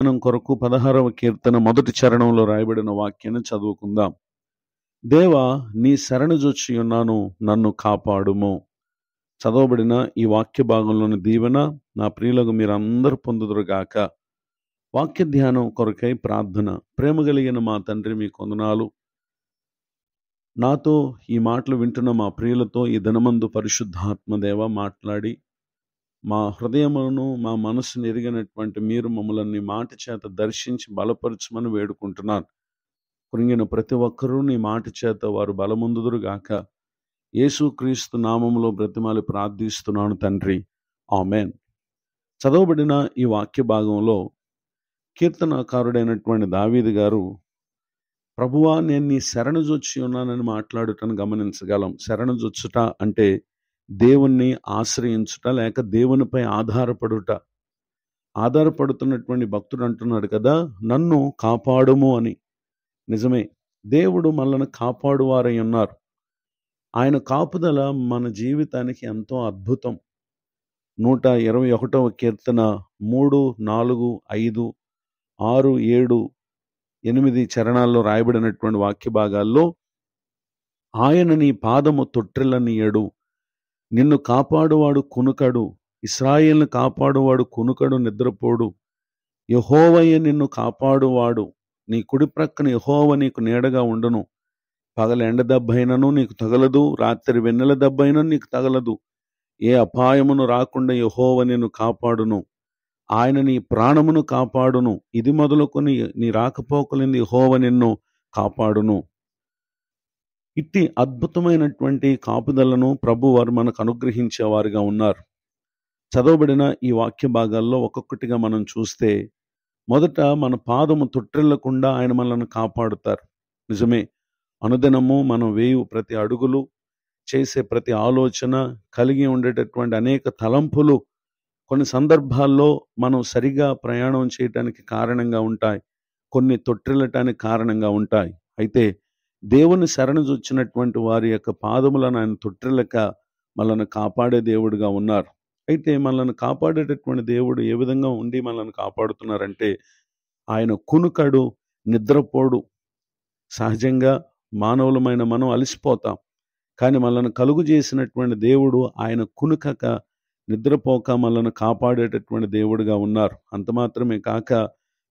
లేఖనం కొరకు 16వ కీర్తన మొదటి చరణంలో రాయబడిన వాక్యాన్ని చదువుకుందాం. దేవా, నీ శరణుజొచ్చి ఉన్నాను, నన్ను కాపాడుము. చదవబడిన ఈ వాక్య భాగంలోని దీవెన నా ప్రియులకు మీరందరూ పొందుదురుగాక. వాక్య ధ్యానం కొరకై ప్రార్థన. ప్రేమ కలిగిన మా తండ్రి, మీ కొందనాలు. నాతో ఈ మాటలు వింటున్న మా ప్రియులతో ఈ దినమందు పరిశుద్ధాత్మదేవ మాట్లాడి మా హృదయమును మా మనసును ఎరిగినటువంటి మీరు మమ్మల్ని మాట చేత దర్శించి బలపరచమని వేడుకుంటున్నాను. కృంగిన ప్రతి ఒక్కరూ నీ మాట చేత వారు బలముందుదురుగాక. యేసుక్రీస్తు నామములో బ్రతిమాలి ప్రార్థిస్తున్నాను తండ్రి, ఆమెన్. చదవబడిన ఈ వాక్య భాగంలో కీర్తనకారుడైనటువంటి దావీదు గారు, ప్రభువా, నేను నీ శరణుజొచ్చి ఉన్నానని మాట్లాడుటను గమనించగలం. శరణుజొచ్చుట అంటే దేవుణ్ణి ఆశ్రయించుట, లేక దేవునిపై ఆధారపడుట. ఆధారపడుతున్నటువంటి భక్తుడు అంటున్నాడు కదా, నన్ను కాపాడుము అని. నిజమే, దేవుడు మనల్ని కాపాడువారై ఉన్నారు. ఆయన కాపుదల మన జీవితానికి ఎంతో అద్భుతం. 121వ కీర్తన 3, 4, 5, 6, 7, 8 చరణాల్లో రాయబడినటువంటి వాక్య భాగాల్లో, ఆయన నీ పాదము తొట్టిల్లనీయడు, నిన్ను కాపాడువాడు కునుకడు, ఇశ్రాయేలును కాపాడువాడు కునుకడు, నిద్రపోడు. యెహోవాయే నిన్ను కాపాడువాడు, నీ కుడి ప్రక్కన యెహోవా నీకు నీడగా ఉండును. పగల ఎండ దెబ్బైనను నీకు తగలదు, రాత్రి వెన్నెల దెబ్బైనను నీకు తగలదు. ఏ అపాయమును రాకుండా యెహోవా నిన్ను కాపాడును. ఆయన నీ ప్రాణమును కాపాడును. ఇది మొదలుకొని నీ రాకపోకలింది యెహోవా నిన్ను కాపాడును. ఇట్టి అద్భుతమైనటువంటి కాపుదలను ప్రభు వారు మనకు అనుగ్రహించేవారుగా ఉన్నారు. చదవబడిన ఈ వాక్య భాగాల్లో ఒక్కొక్కటిగా మనం చూస్తే, మొదట మన పాదము తొట్టిల్లకుండా ఆయన మనల్ని కాపాడుతారు. నిజమే, అనుదినము మనం వేయు ప్రతి అడుగులు, చేసే ప్రతి ఆలోచన, కలిగి ఉండేటటువంటి అనేక తలంపులు కొన్ని సందర్భాల్లో మనం సరిగా ప్రయాణం చేయటానికి కారణంగా ఉంటాయి, కొన్ని తొట్టిల్లటానికి కారణంగా ఉంటాయి. అయితే దేవుని శరణుజొచ్చినటువంటి వారి యొక్క పాదములను ఆయన తొట్టిల్లక మనల్ని కాపాడే దేవుడుగా ఉన్నారు. అయితే మనల్ని కాపాడేటటువంటి దేవుడు ఏ విధంగా ఉండి మనల్ని కాపాడుతున్నారంటే, ఆయన కునుకడు, నిద్రపోడు. సహజంగా మానవులమైన మనం అలసిపోతాం, కానీ మనల్ని కలుగు చేసినటువంటి దేవుడు ఆయన కునుకక, నిద్రపోక మనల్ని కాపాడేటటువంటి దేవుడుగా ఉన్నారు. అంత మాత్రమే కాక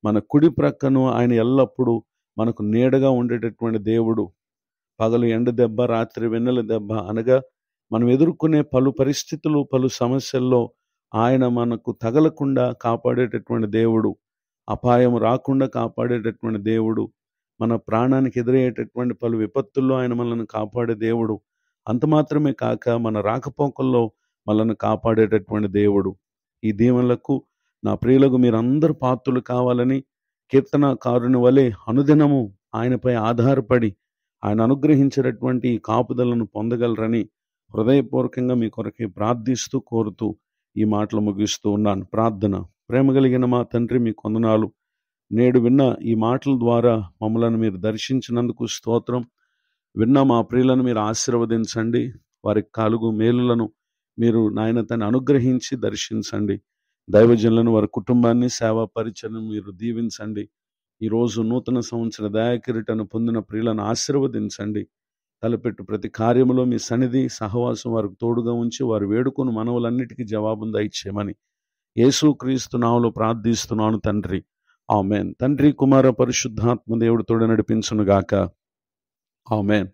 మన కుడి ప్రక్కను ఆయన ఎల్లప్పుడూ మనకు నీడగా ఉండేటటువంటి దేవుడు. పగలు ఎండ దెబ్బ, రాత్రి వెన్నెల దెబ్బ అనగా మనం ఎదుర్కొనే పలు పరిస్థితులు, పలు సమస్యల్లో ఆయన మనకు తగలకుండా కాపాడేటటువంటి దేవుడు. అపాయం రాకుండా కాపాడేటటువంటి దేవుడు. మన ప్రాణానికి ఎదురయ్యేటటువంటి పలు విపత్తుల్లో ఆయన మనల్ని కాపాడే దేవుడు. అంత మాత్రమే కాక మన రాకపోకల్లో మనల్ని కాపాడేటటువంటి దేవుడు. ఈ దీవెనలకు నా ప్రియులకు మీరందరూ పాత్రులు కావాలని, కీర్తనకారుని వలె అనుదినము ఆయనపై ఆధారపడి ఆయన అనుగ్రహించినటువంటి ఈ కాపుదలను పొందగలరని హృదయపూర్వకంగా మీ కొరకే ప్రార్థిస్తూ, కోరుతూ ఈ మాటలు ముగిస్తూ ఉన్నాను. ప్రార్థన. ప్రేమ కలిగిన మా తండ్రి, మీ కొందనాలు. నేడు విన్న ఈ మాటల ద్వారా మమ్మలను మీరు దర్శించినందుకు స్తోత్రం. విన్న మా ప్రియులను మీరు ఆశీర్వదించండి. వారికి కలుగు మేలులను మీరు నాయన తను అనుగ్రహించి దర్శించండి. దైవజనులను, వారి కుటుంబాన్ని, సేవా పరిచయం మీరు దీవించండి. ఈరోజు నూతన సంవత్సర దయాకిరీటను పొందిన ప్రియులను ఆశీర్వదించండి. తలపెట్టు ప్రతి కార్యములో మీ సన్నిధి, సహవాసం వారికి తోడుగా ఉంచి వారు వేడుకొని మనవులన్నిటికీ జవాబును దయచేయమని యేసుక్రీస్తు నామములో ప్రార్థిస్తున్నాను తండ్రి, ఆమెన్. తండ్రి, కుమార, పరిశుద్ధాత్మ దేవుడు తోడు నడిపించునుగాక, ఆమెన్.